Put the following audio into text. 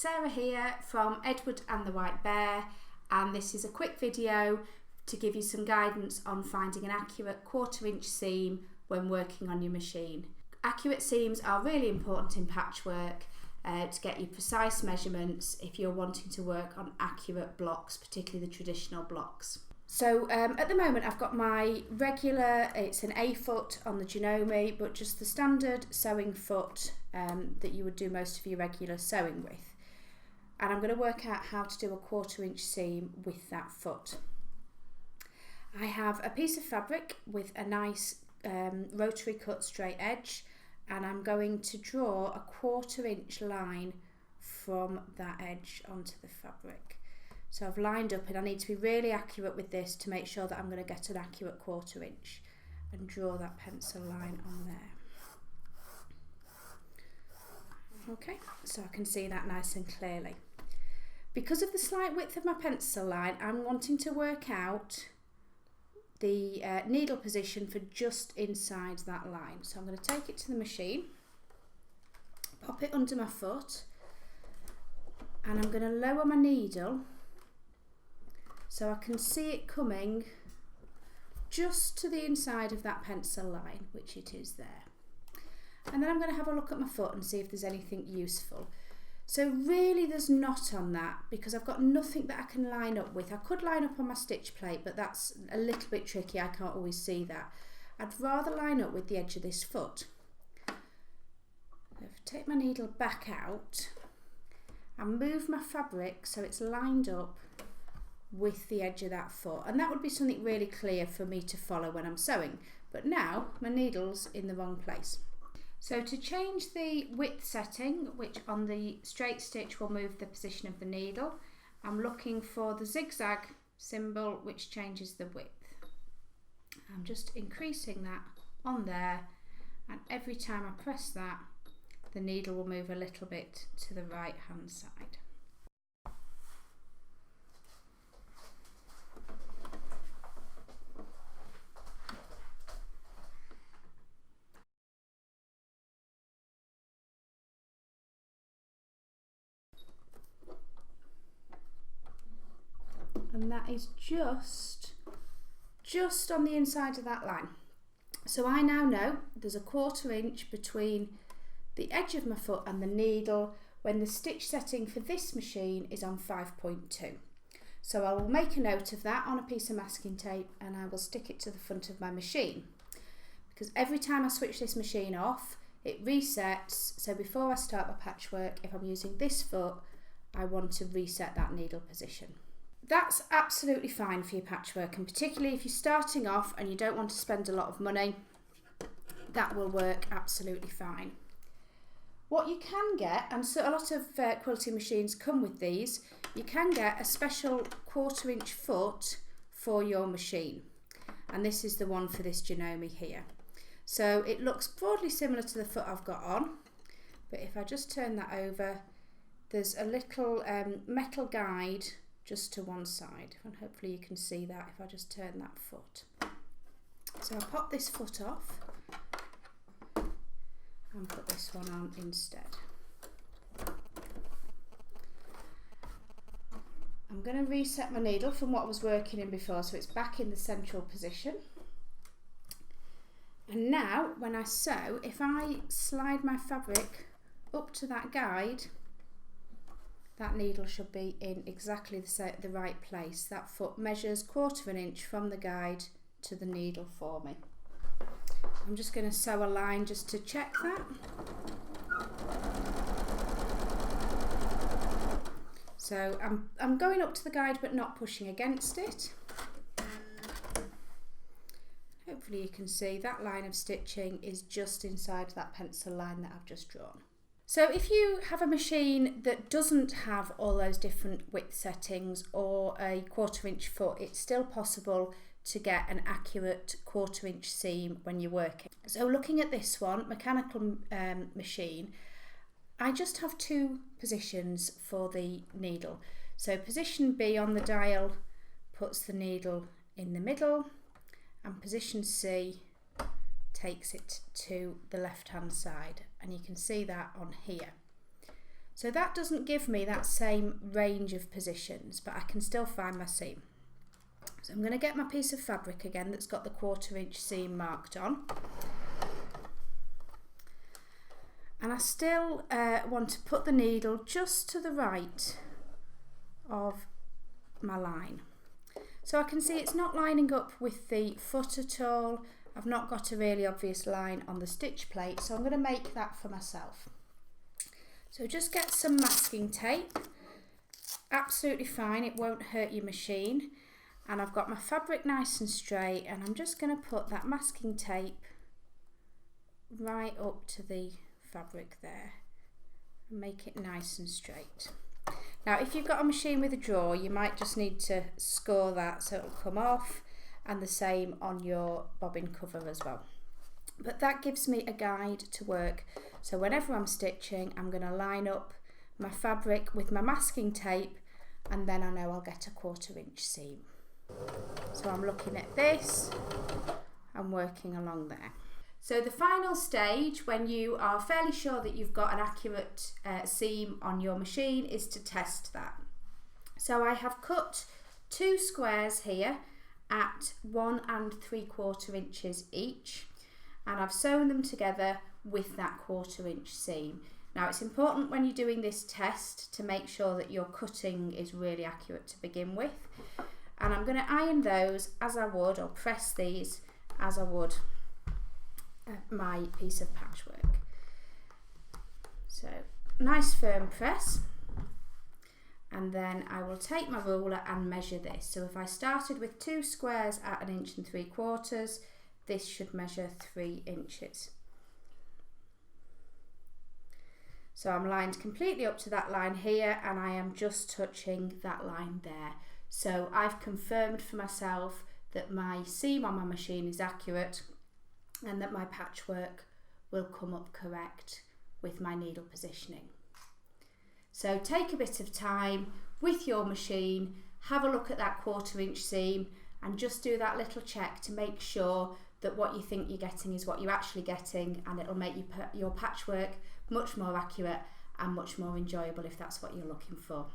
Sarah here from Edward and the White Bear, and this is a quick video to give you some guidance on finding an accurate 1/4 inch seam when working on your machine. Accurate seams are really important in patchwork to get you precise measurements if you're wanting to work on accurate blocks, particularly the traditional blocks. So at the moment I've got my regular, it's an A foot on the Janome, but just the standard sewing foot that you would do most of your regular sewing with. And I'm going to work out how to do a 1/4 inch seam with that foot. I have a piece of fabric with a nice rotary cut straight edge, and I'm going to draw a 1/4 inch line from that edge onto the fabric. So I've lined up, and I need to be really accurate with this to make sure that I'm going to get an accurate 1/4 inch, and draw that pencil line on there. Okay, so I can see that nice and clearly. Because of the slight width of my pencil line, I'm wanting to work out the needle position for just inside that line. So I'm going to take it to the machine, pop it under my foot, and I'm going to lower my needle so I can see it coming just to the inside of that pencil line, which it is there. And then I'm going to have a look at my foot and see if there's anything useful. So really there's not on that, because I've got nothing that I can line up with. I could line up on my stitch plate, but that's a little bit tricky, I can't always see that. I'd rather line up with the edge of this foot. If I take my needle back out and move my fabric so it's lined up with the edge of that foot, and that would be something really clear for me to follow when I'm sewing. But now my needle's in the wrong place. So to change the width setting, which on the straight stitch will move the position of the needle, I'm looking for the zigzag symbol, which changes the width. I'm just increasing that on there, and every time I press that, the needle will move a little bit to the right hand side. And that is just on the inside of that line. So I now know there's a 1/4 inch between the edge of my foot and the needle when the stitch setting for this machine is on 5.2. So I will make a note of that on a piece of masking tape, and I will stick it to the front of my machine, because every time I switch this machine off it resets. So before I start my patchwork, if I'm using this foot, I want to reset that needle position. That's absolutely fine for your patchwork, and particularly if you're starting off and you don't want to spend a lot of money, that will work absolutely fine. What you can get, and so a lot of quilting machines come with these, you can get a special 1/4 inch foot for your machine, and this is the one for this Janome here. So it looks broadly similar to the foot I've got on, but if I just turn that over, there's a little metal guide just to one side, and hopefully you can see that if I just turn that foot. So I'll pop this foot off and put this one on instead. I'm going to reset my needle from what I was working in before, so it's back in the central position. And now when I sew, if I slide my fabric up to that guide, that needle should be in exactly the right place. That foot measures 1/4 inch from the guide to the needle for me. I'm just going to sew a line just to check that. So I'm going up to the guide but not pushing against it. Hopefully you can see that line of stitching is just inside that pencil line that I've just drawn. So if you have a machine that doesn't have all those different width settings or a 1/4 inch foot, it's still possible to get an accurate 1/4 inch seam when you're working. So looking at this one, mechanical machine, I just have 2 positions for the needle. So position B on the dial puts the needle in the middle, and position C takes it to the left hand side, and you can see that on here. So that doesn't give me that same range of positions, but I can still find my seam. So I'm going to get my piece of fabric again that's got the 1/4 inch seam marked on. And I still want to put the needle just to the right of my line. So I can see it's not lining up with the foot at all. I've not got a really obvious line on the stitch plate, so I'm going to make that for myself. So just get some masking tape, absolutely fine, it won't hurt your machine. And I've got my fabric nice and straight, and I'm just going to put that masking tape right up to the fabric there and make it nice and straight. Now if you've got a machine with a drawer, you might just need to score that so it'll come off, and the same on your bobbin cover as well. But that gives me a guide to work, so whenever I'm stitching I'm going to line up my fabric with my masking tape, and then I know I'll get a 1/4 inch seam. So I'm looking at this and working along there. So the final stage, when you are fairly sure that you've got an accurate seam on your machine, is to test that. So I have cut 2 squares here at 1 3/4 inches each, and I've sewn them together with that 1/4 inch seam. Now it's important when you're doing this test to make sure that your cutting is really accurate to begin with, and I'm going to iron those as I would, or press these as I would my piece of patchwork. So nice firm press, and then I will take my ruler and measure this. So if I started with 2 squares at 1 3/4 inches, this should measure 3 inches. So I'm lined completely up to that line here, and I am just touching that line there. So I've confirmed for myself that my seam on my machine is accurate and that my patchwork will come up correct with my needle positioning. So take a bit of time with your machine, have a look at that 1/4 inch seam, and just do that little check to make sure that what you think you're getting is what you're actually getting, and it'll make your patchwork much more accurate and much more enjoyable if that's what you're looking for.